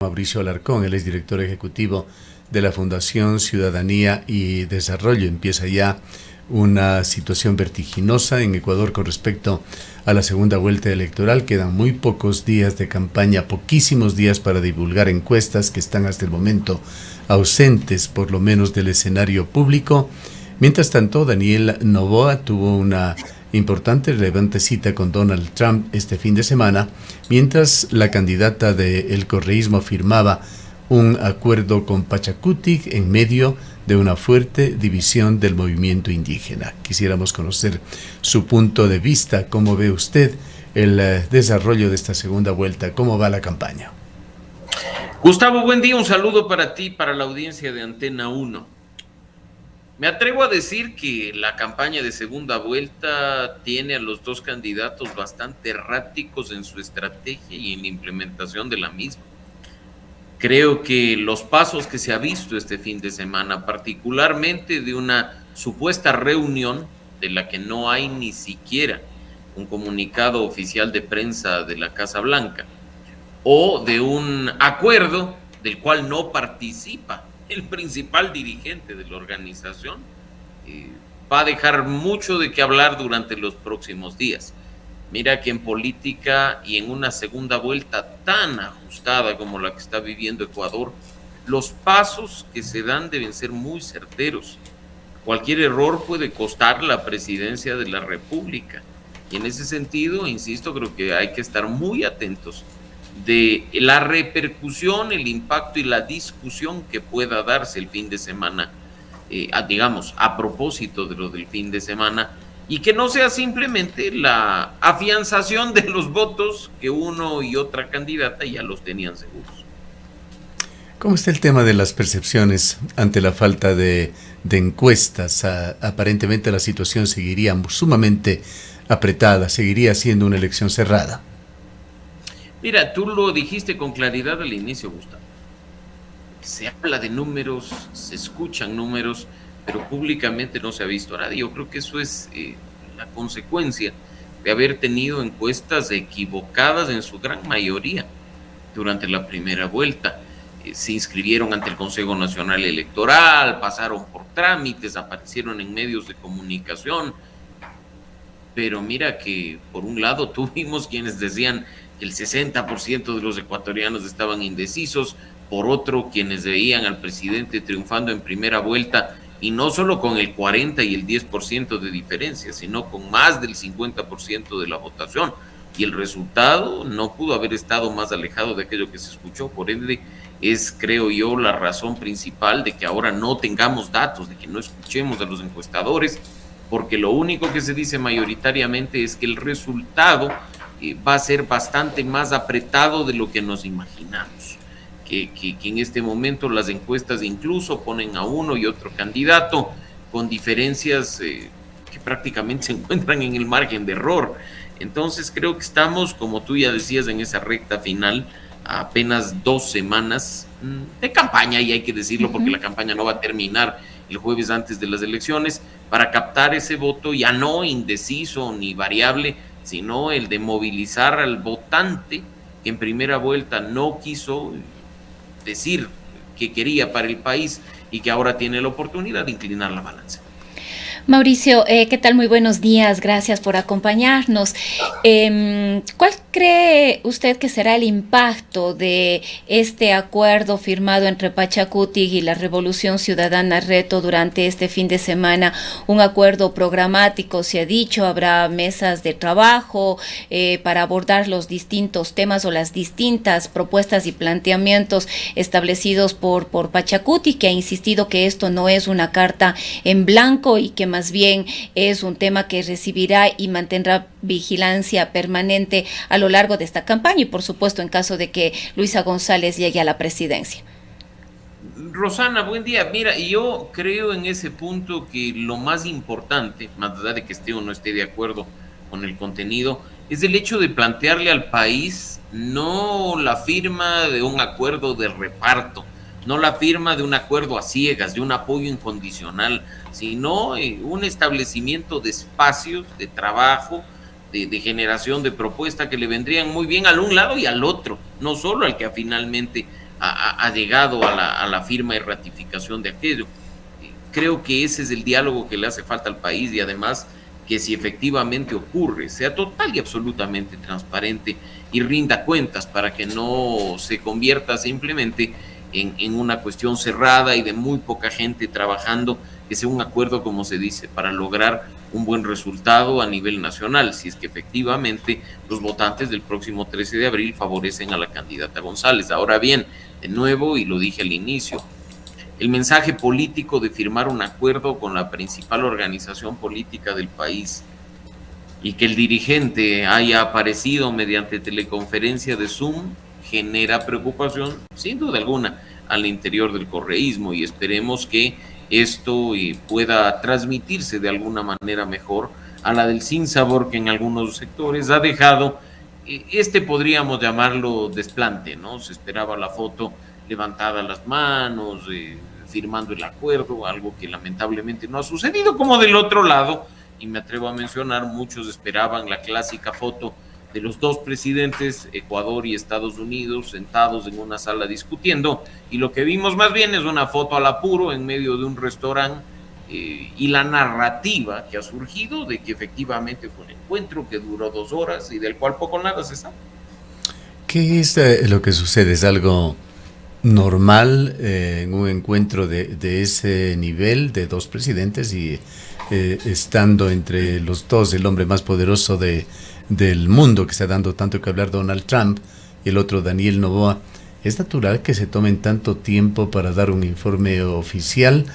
Mauricio Alarcón, él es director ejecutivo de la Fundación Ciudadanía y Desarrollo. Empieza ya una situación vertiginosa en Ecuador con respecto a la segunda vuelta electoral. Quedan muy pocos días de campaña, poquísimos días para divulgar encuestas que están hasta el momento ausentes, por lo menos del escenario público. Mientras tanto, Daniel Noboa tuvo una importante, relevante cita con Donald Trump este fin de semana, mientras la candidata del correísmo firmaba un acuerdo con Pachakutik en medio de una fuerte división del movimiento indígena. Quisiéramos conocer su punto de vista. ¿Cómo ve usted el desarrollo de esta segunda vuelta? ¿Cómo va la campaña? Gustavo, buen día. Un saludo para ti, para la audiencia de Antena 1. Me atrevo a decir que la campaña de segunda vuelta tiene a los dos candidatos bastante erráticos en su estrategia y en la implementación de la misma. Creo que los pasos que se ha visto este fin de semana, particularmente de una supuesta reunión de la que no hay ni siquiera un comunicado oficial de prensa de la Casa Blanca, o de un acuerdo del cual no participa el principal dirigente de la organización, va a dejar mucho de qué hablar durante los próximos días. Mira que en política y en una segunda vuelta tan ajustada como la que está viviendo Ecuador, los pasos que se dan deben ser muy certeros. Cualquier error puede costar la presidencia de la República. Y en ese sentido, insisto, creo que hay que estar muy atentos de la repercusión, el impacto y la discusión que pueda darse el fin de semana, digamos, a propósito de lo del fin de semana, y que no sea simplemente la afianzación de los votos que uno y otra candidata ya los tenían seguros. ¿Cómo está el tema de las percepciones ante la falta de encuestas? Aparentemente la situación seguiría sumamente apretada, seguiría siendo una elección cerrada. Mira, tú lo dijiste con claridad al inicio, Gustavo. Se habla de números, se escuchan números, pero públicamente no se ha visto a nadie. Yo creo que eso es la consecuencia de haber tenido encuestas equivocadas en su gran mayoría durante la primera vuelta. Se inscribieron ante el Consejo Nacional Electoral, pasaron por trámites, aparecieron en medios de comunicación, pero mira que por un lado tuvimos quienes decían que el 60% de los ecuatorianos estaban indecisos, por otro quienes veían al presidente triunfando en primera vuelta y no solo con el 40 y el 10% de diferencia, sino con más del 50% de la votación. Y el resultado no pudo haber estado más alejado de aquello que se escuchó. Por ende, es, creo yo, la razón principal de que ahora no tengamos datos, de que no escuchemos a los encuestadores, porque lo único que se dice mayoritariamente es que el resultado va a ser bastante más apretado de lo que nos imaginamos. Que en este momento las encuestas incluso ponen a uno y otro candidato con diferencias que prácticamente se encuentran en el margen de error. Entonces creo que estamos, como tú ya decías, en esa recta final, a apenas 2 semanas de campaña, y hay que decirlo porque la campaña no va a terminar el jueves antes de las elecciones, para captar ese voto ya no indeciso ni variable, sino el de movilizar al votante que en primera vuelta no quiso decir que quería para el país y que ahora tiene la oportunidad de inclinar la balanza. Mauricio, ¿qué tal? Muy buenos días, gracias por acompañarnos. ¿Cuál cree usted que será el impacto de este acuerdo firmado entre Pachakutik y la Revolución Ciudadana Reto durante este fin de semana? Un acuerdo programático, se ha dicho, habrá mesas de trabajo para abordar los distintos temas o las distintas propuestas y planteamientos establecidos por Pachakutik, que ha insistido que esto no es una carta en blanco y que más bien es un tema que recibirá y mantendrá vigilancia permanente a lo largo de esta campaña y por supuesto en caso de que Luisa González llegue a la presidencia. Rosana, buen día. Mira, yo creo en ese punto que lo más importante, más allá de que esté o no esté de acuerdo con el contenido, es el hecho de plantearle al país no la firma de un acuerdo de reparto, no la firma de un acuerdo a ciegas, de un apoyo incondicional, sino un establecimiento de espacios de trabajo, de generación de propuesta que le vendrían muy bien al un lado y al otro, no solo al que finalmente ha llegado a la firma y ratificación de aquello. Creo que ese es el diálogo que le hace falta al país y además que si efectivamente ocurre, sea total y absolutamente transparente y rinda cuentas para que no se convierta simplemente en una cuestión cerrada y de muy poca gente trabajando, que sea un acuerdo, como se dice, para lograr un buen resultado a nivel nacional, si es que efectivamente los votantes del próximo 13 de abril favorecen a la candidata González. Ahora bien, de nuevo, y lo dije al inicio, el mensaje político de firmar un acuerdo con la principal organización política del país y que el dirigente haya aparecido mediante teleconferencia de Zoom genera preocupación, sin duda alguna, al interior del correísmo, y esperemos que esto pueda transmitirse de alguna manera mejor a la del sinsabor que en algunos sectores ha dejado. Podríamos llamarlo desplante, ¿no? Se esperaba la foto levantada las manos, firmando el acuerdo, algo que lamentablemente no ha sucedido, como del otro lado, y me atrevo a mencionar, muchos esperaban la clásica foto de los dos presidentes, Ecuador y Estados Unidos, sentados en una sala discutiendo, y lo que vimos más bien es una foto al apuro en medio de un restaurante, y la narrativa que ha surgido de que efectivamente fue un encuentro que duró 2 horas y del cual poco nada se sabe. ¿Qué es lo que sucede? ¿Es algo normal en un encuentro de ese nivel de dos presidentes y estando entre los dos el hombre más poderoso del mundo, que está dando tanto que hablar, Donald Trump, y el otro Daniel Noboa? ¿Es natural que se tomen tanto tiempo para dar un informe oficial,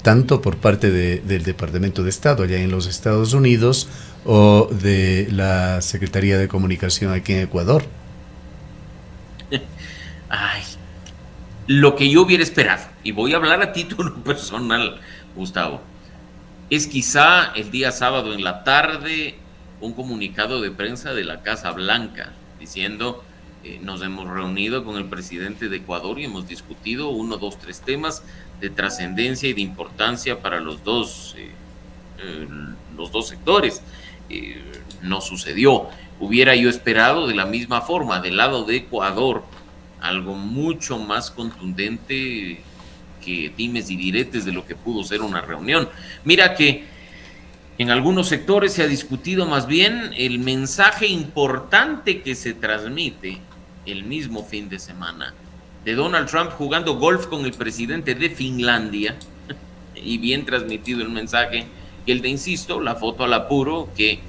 tanto por parte del Departamento de Estado allá en los Estados Unidos o de la Secretaría de Comunicación aquí en Ecuador? Ay, lo que yo hubiera esperado, y voy a hablar a título personal, Gustavo, es quizá el día sábado en la tarde un comunicado de prensa de la Casa Blanca diciendo nos hemos reunido con el presidente de Ecuador y hemos discutido 1, 2, 3 temas de trascendencia y de importancia para los dos sectores. No sucedió. Hubiera yo esperado de la misma forma del lado de Ecuador algo mucho más contundente que dimes y diretes de lo que pudo ser una reunión. Mira que en algunos sectores se ha discutido más bien el mensaje importante que se transmite el mismo fin de semana de Donald Trump jugando golf con el presidente de Finlandia, y bien transmitido el mensaje, que el de, insisto, la foto al apuro, que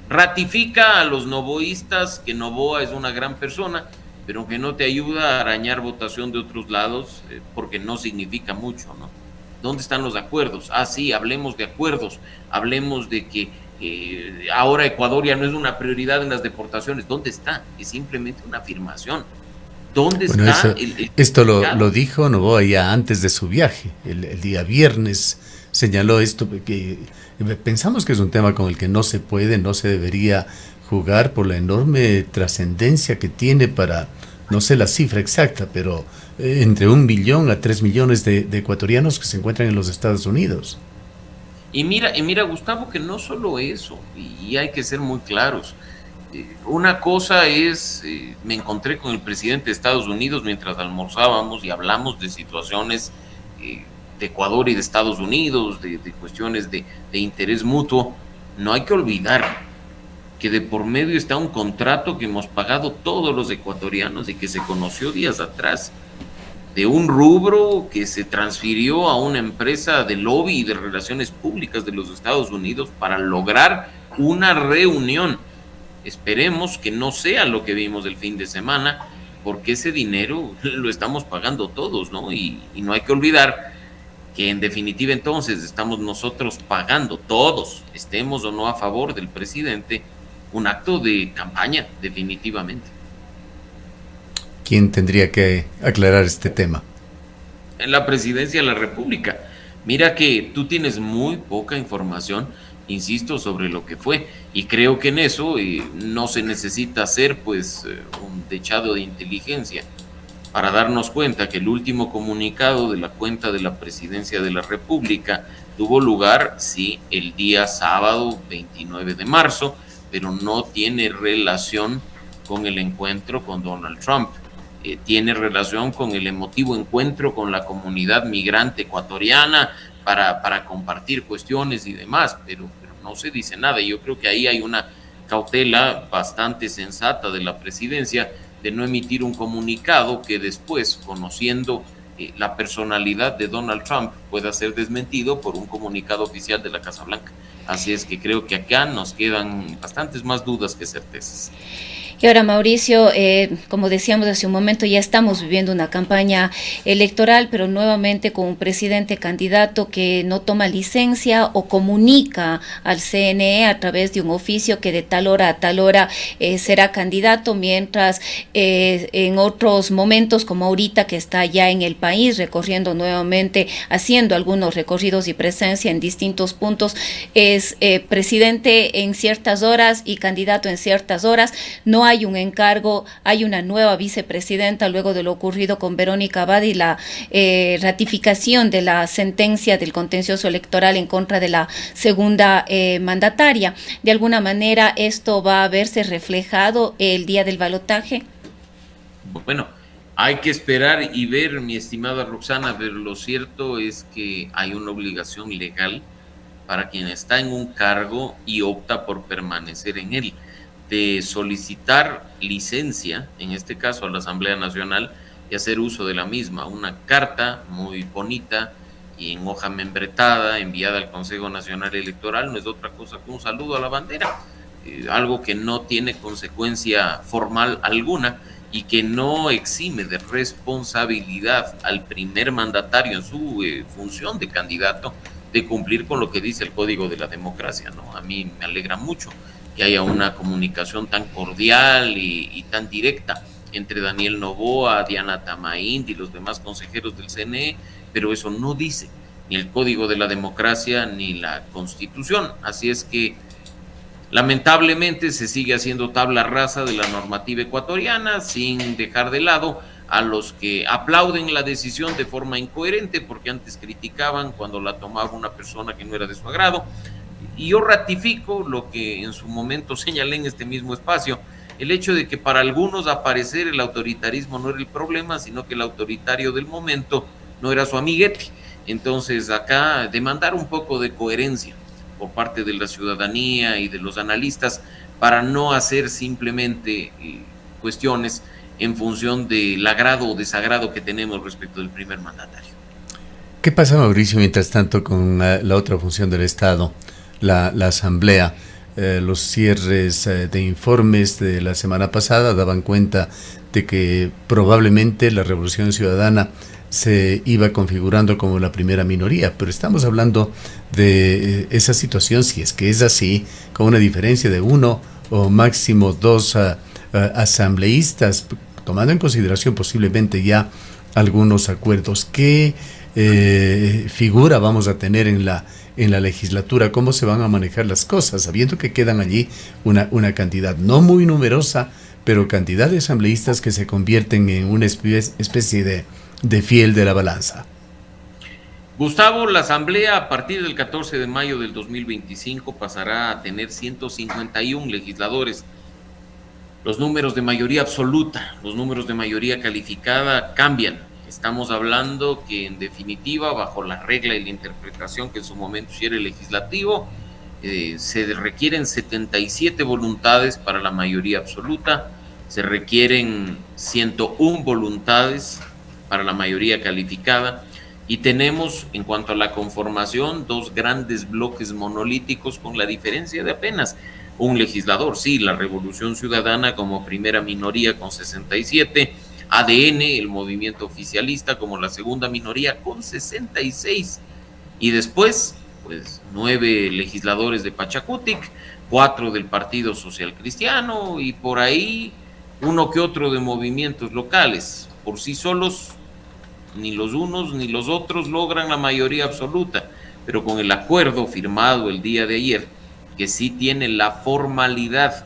ratifica a los novoístas que Noboa es una gran persona, pero que no te ayuda a arañar votación de otros lados, porque no significa mucho, ¿no? ¿Dónde están los acuerdos? Ah, sí, hablemos de acuerdos, hablemos de que ahora Ecuador ya no es una prioridad en las deportaciones. ¿Dónde está? Es simplemente una afirmación. ¿Dónde está esto lo dijo Noboa ya antes de su viaje, el día viernes señaló esto, que pensamos que es un tema con el que no se puede, no se debería jugar por la enorme trascendencia que tiene para, no sé la cifra exacta, pero entre 1 billón a 3 millones de ecuatorianos que se encuentran en los Estados Unidos. Y mira, Gustavo, que no solo eso, y hay que ser muy claros. Una cosa es, me encontré con el presidente de Estados Unidos mientras almorzábamos y hablamos de situaciones de Ecuador y de Estados Unidos, de cuestiones de interés mutuo. No hay que olvidar que de por medio está un contrato que hemos pagado todos los ecuatorianos y que se conoció días atrás, de un rubro que se transfirió a una empresa de lobby y de relaciones públicas de los Estados Unidos para lograr una reunión. Esperemos que no sea lo que vimos el fin de semana, porque ese dinero lo estamos pagando todos, ¿no? Y no hay que olvidar que en definitiva entonces estamos nosotros pagando todos, estemos o no a favor del presidente, un acto de campaña, definitivamente. ¿Quién tendría que aclarar este tema? En la presidencia de la República. Mira que tú tienes muy poca información, insisto, sobre lo que fue, y creo que en eso no se necesita hacer pues un dechado de inteligencia para darnos cuenta que el último comunicado de la cuenta de la presidencia de la República tuvo lugar, sí, el día sábado 29 de marzo, pero no tiene relación con el encuentro con Donald Trump. tiene relación con el emotivo encuentro con la comunidad migrante ecuatoriana para compartir cuestiones y demás, pero no se dice nada. Yo creo que ahí hay una cautela bastante sensata de la presidencia de no emitir un comunicado que después, conociendo la personalidad de Donald Trump, pueda ser desmentido por un comunicado oficial de la Casa Blanca. Así es que creo que acá nos quedan bastantes más dudas que certezas. Y ahora, Mauricio, como decíamos hace un momento, ya estamos viviendo una campaña electoral, pero nuevamente con un presidente candidato que no toma licencia o comunica al CNE a través de un oficio que de tal hora a tal hora será candidato, mientras en otros momentos, como ahorita que está ya en el país recorriendo nuevamente, haciendo algunos recorridos y presencia en distintos puntos, es presidente en ciertas horas y candidato en ciertas horas. No hay un encargo, hay una nueva vicepresidenta luego de lo ocurrido con Verónica Abad y la ratificación de la sentencia del contencioso electoral en contra de la segunda mandataria. De alguna manera, ¿esto va a verse reflejado el día del balotaje? Bueno, hay que esperar y ver, mi estimada Roxana, pero lo cierto es que hay una obligación legal para quien está en un cargo y opta por permanecer en él, de solicitar licencia, en este caso a la Asamblea Nacional, y hacer uso de la misma. Una carta muy bonita y en hoja membretada enviada al Consejo Nacional Electoral no es otra cosa que un saludo a la bandera, algo que no tiene consecuencia formal alguna y que no exime de responsabilidad al primer mandatario en su función de candidato de cumplir con lo que dice el Código de la Democracia, ¿no? A mí me alegra mucho que haya una comunicación tan cordial y tan directa entre Daniel Noboa, Diana Tamaínd y los demás consejeros del CNE, pero eso no dice ni el Código de la Democracia ni la Constitución. Así es que lamentablemente se sigue haciendo tabla rasa de la normativa ecuatoriana sin dejar de lado a los que aplauden la decisión de forma incoherente, porque antes criticaban cuando la tomaba una persona que no era de su agrado. Y yo ratifico lo que en su momento señalé en este mismo espacio, el hecho de que para algunos aparecer el autoritarismo no era el problema, sino que el autoritario del momento no era su amiguete. Entonces acá demandar un poco de coherencia por parte de la ciudadanía y de los analistas para no hacer simplemente cuestiones en función del agrado o desagrado que tenemos respecto del primer mandatario. ¿Qué pasa, Mauricio, mientras tanto con la otra función del Estado? La Asamblea, los cierres de informes de la semana pasada daban cuenta de que probablemente la Revolución Ciudadana se iba configurando como la primera minoría, pero estamos hablando de esa situación, si es que es así, con una diferencia de uno o máximo dos asambleístas, tomando en consideración posiblemente ya algunos acuerdos. ¿Qué figura vamos a tener en la legislatura? ¿Cómo se van a manejar las cosas? Sabiendo que quedan allí una cantidad no muy numerosa, pero cantidad de asambleístas que se convierten en una especie de fiel de la balanza. Gustavo, la Asamblea a partir del 14 de mayo del 2025 pasará a tener 151 legisladores. Los números de mayoría absoluta, los números de mayoría calificada cambian. Estamos hablando que en definitiva, bajo la regla y la interpretación que en su momento hiciera el legislativo, se requieren 77 voluntades para la mayoría absoluta, se requieren 101 voluntades para la mayoría calificada y tenemos en cuanto a la conformación dos grandes bloques monolíticos con la diferencia de apenas un legislador. Sí, la Revolución Ciudadana como primera minoría con 67, ADN, el movimiento oficialista, como la segunda minoría con 66, y después pues 9 legisladores de Pachacutic, 4 del Partido Social Cristiano y por ahí uno que otro de movimientos locales. Por sí solos ni los unos ni los otros logran la mayoría absoluta, pero con el acuerdo firmado el día de ayer, que sí tiene la formalidad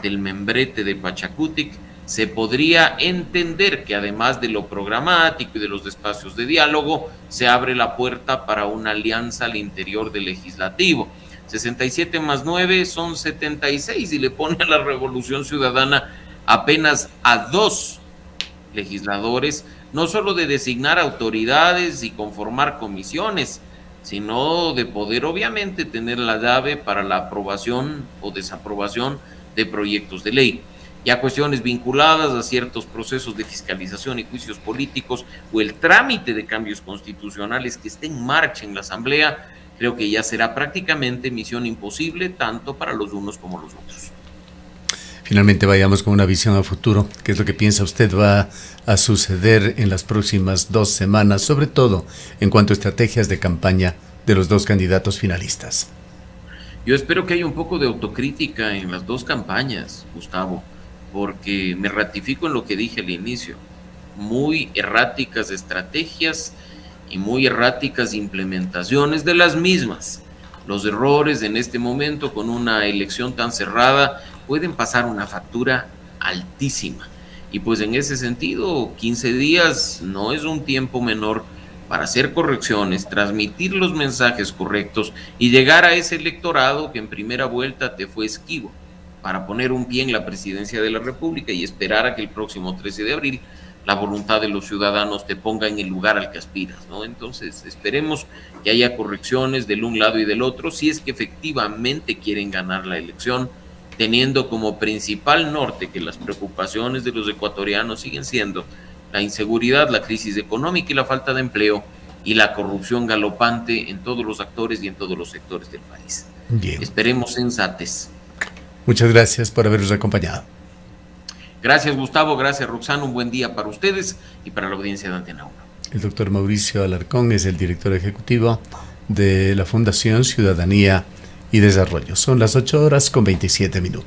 del membrete de Pachacutic, se podría entender que además de lo programático y de los espacios de diálogo, se abre la puerta para una alianza al interior del legislativo. 67 más 9 son 76 y le pone a la Revolución Ciudadana apenas a 2 legisladores, no solo de designar autoridades y conformar comisiones, sino de poder obviamente tener la llave para la aprobación o desaprobación de proyectos de ley. Ya cuestiones vinculadas a ciertos procesos de fiscalización y juicios políticos o el trámite de cambios constitucionales que esté en marcha en la Asamblea, creo que ya será prácticamente misión imposible tanto para los unos como los otros. Finalmente vayamos con una visión a futuro. ¿Qué es lo que piensa usted va a suceder en las próximas 2 semanas, sobre todo en cuanto a estrategias de campaña de los 2 candidatos finalistas? Yo espero que haya un poco de autocrítica en las 2 campañas, Gustavo, porque me ratifico en lo que dije al inicio. Muy erráticas estrategias y muy erráticas implementaciones de las mismas. Los errores en este momento con una elección tan cerrada pueden pasar una factura altísima. Y pues en ese sentido, 15 días no es un tiempo menor para hacer correcciones, transmitir los mensajes correctos y llegar a ese electorado que en primera vuelta te fue esquivo, para poner un pie en la presidencia de la República y esperar a que el próximo 13 de abril la voluntad de los ciudadanos te ponga en el lugar al que aspiras, ¿no? Entonces esperemos que haya correcciones del un lado y del otro, si es que efectivamente quieren ganar la elección, teniendo como principal norte que las preocupaciones de los ecuatorianos siguen siendo la inseguridad, la crisis económica y la falta de empleo y la corrupción galopante en todos los actores y en todos los sectores del país. Bien. Esperemos sensatez. Muchas gracias por habernos acompañado. Gracias, Gustavo, gracias, Roxana, un buen día para ustedes y para la audiencia de Antena 1. El doctor Mauricio Alarcón es el director ejecutivo de la Fundación Ciudadanía y Desarrollo. Son las 8:27 minutos.